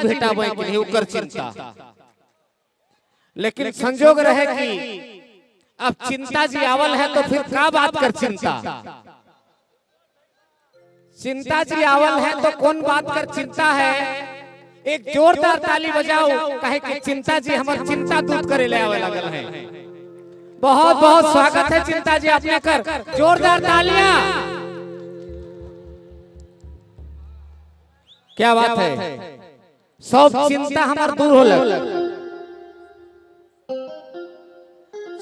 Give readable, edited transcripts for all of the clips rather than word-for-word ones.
भेटाबे के नहीं ओकर चिंता। लेकिन संजोग रहे कि अब चिंता जी आवल है तो फिर का बात कर चिंता। चिंता जी आवल है तो कौन बात कर चिंता है। एक जोरदार ताली बजाओ कहे कि चिंता जी हमार चिंता दूर करे ले आवे लगल है। बहुत बहुत स्वागत है चिंता जी अपने कर जोरदार तालियां। क्या बात है सब चिंता हमार दूर होलक।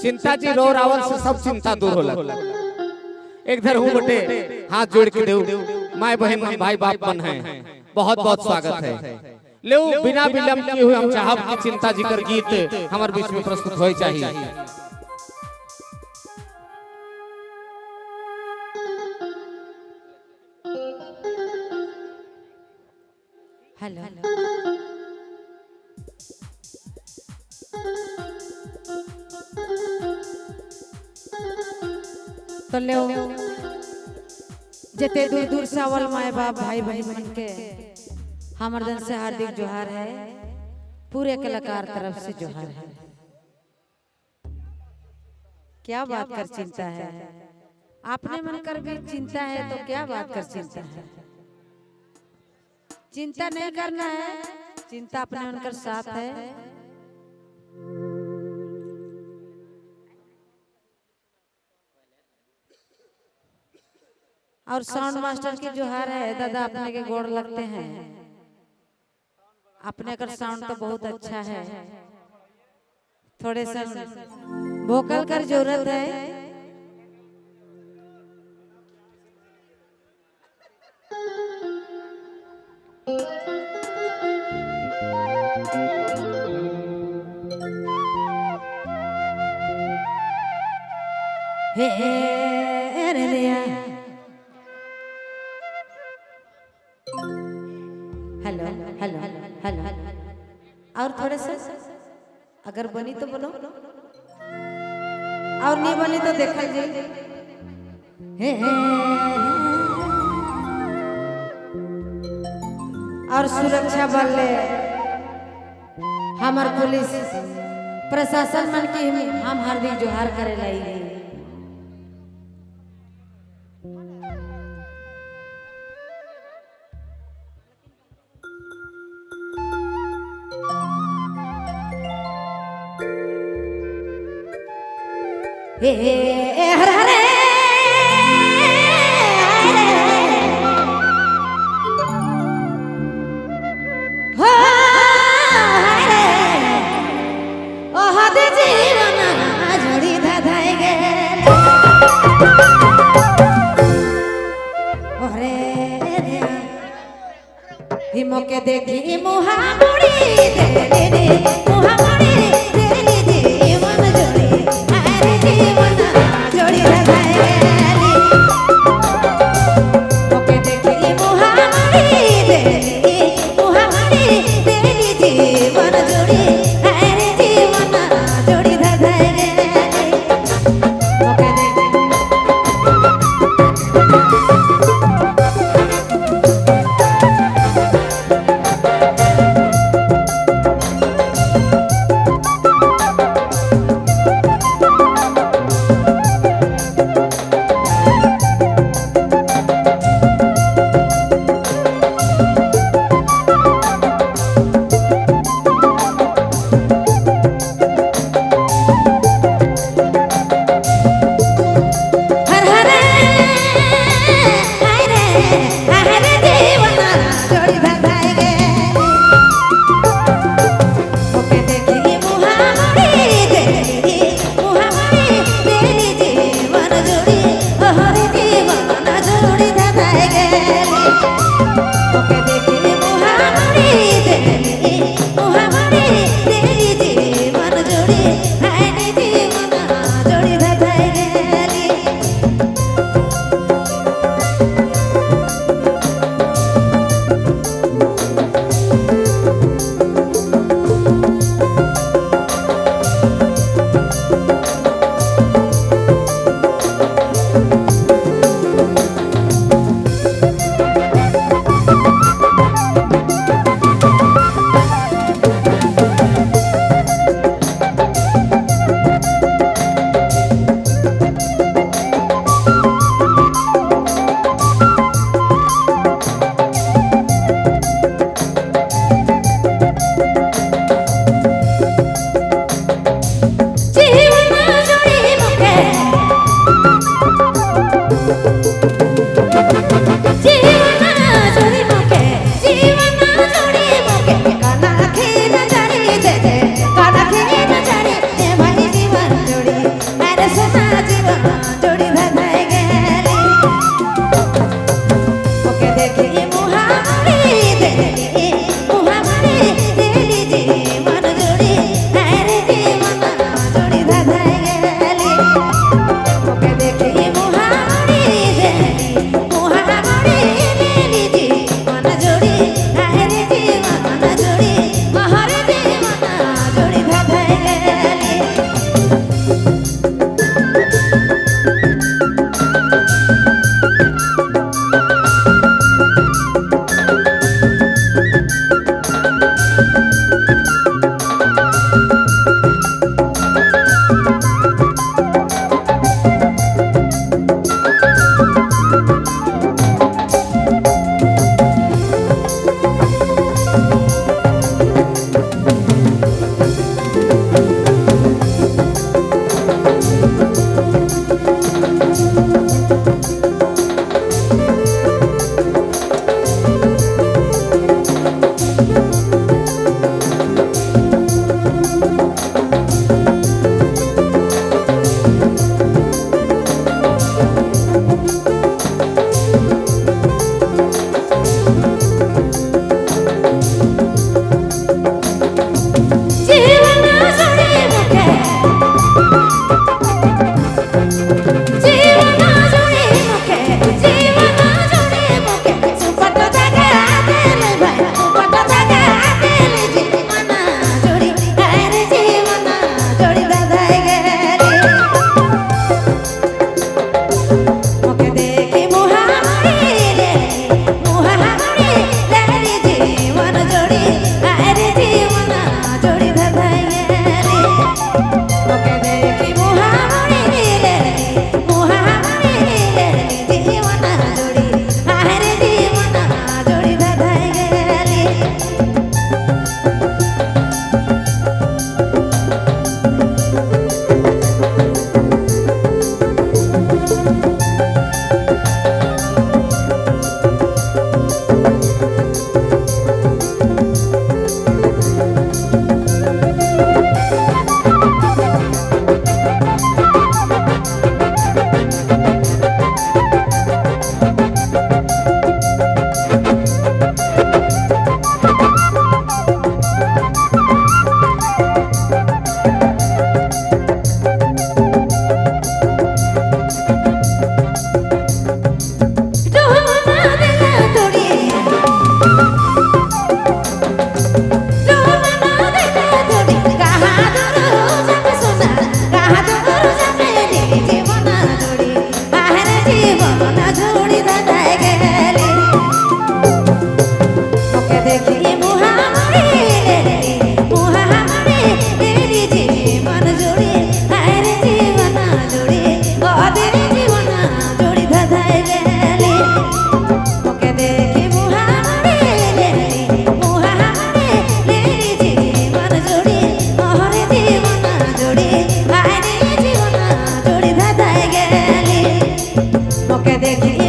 चिंता जी रो रावल से सब चिंता दूर होलक। एक धर हूँ बटे हाथ जोड़ के देव माय बहन भाई बाप बन है। बहुत बहुत स्वागत है। ले बिना विलंब किए हुए हम चाहब कि चिंता जी कर गीत हमारे बीच में प्रस्तुत होई चाहिए। हेलो तो ले जते दूर दूर से आवल माए बाप भाई बहन मन के हमर दिन से हार्दिक जोहार है। पूरे कलाकार तरफ से जोहार है। क्या बात कर चिंता है। आपने मन कर भी चिंता है तो क्या बात कर चिंता है। चिंता नहीं करना है। चिंता अपने मन कर साथ है। और साउंड मास्टर की जोहार है। दादा अपने के गोड़ लगते हैं। अपने का साउंड तो बहुत अच्छा है। थोड़े सा वोकल कर जरूरत है। हे लिया हेलो हेलो हेलो और थोड़े से अगर बनी तो बोलो और नहीं बनी तो देखा जाए। और सुरक्षा बल हमार पुलिस प्रशासन मन की हम हार्दिक जोहार करे लाई। हर हरे हो हरे ओ हद जीवन जोड़ी धाधाए गे ओरे हिमो के देखी मुहा मुड़ी दे दे मुहा मुड़ी दे दे जीवन जोड़ी हरे जीवन जोड़ी धाधाए ओके देखी मुहा मुड़ी दे मुहा मुड़ी दे जीवन जोड़ी हरे जीवन जोड़ी धाधाए ओके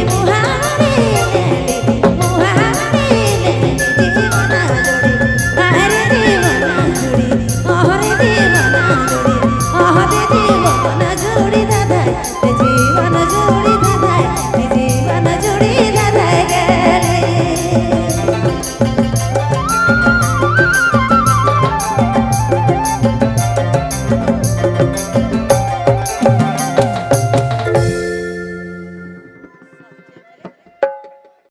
मुहा